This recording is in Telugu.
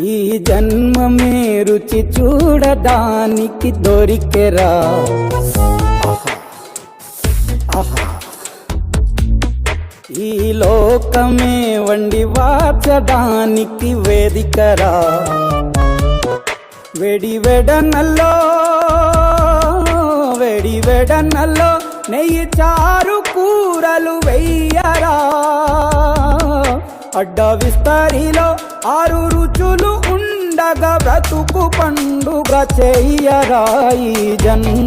ఈ జన్మమే రుచి చూడడానికి దొరికెరా. ఈ లోకమే వండి వాచడానికి వేదికరా. వెడివెడనల్లో నెయ్యి చారు కూరలు వెయ్యరా. అడ్డ విస్తరిలో 6 రుచులు ఉండగా బ్రతుకు పండుగ చెయ్యరా. ఈ జన్మ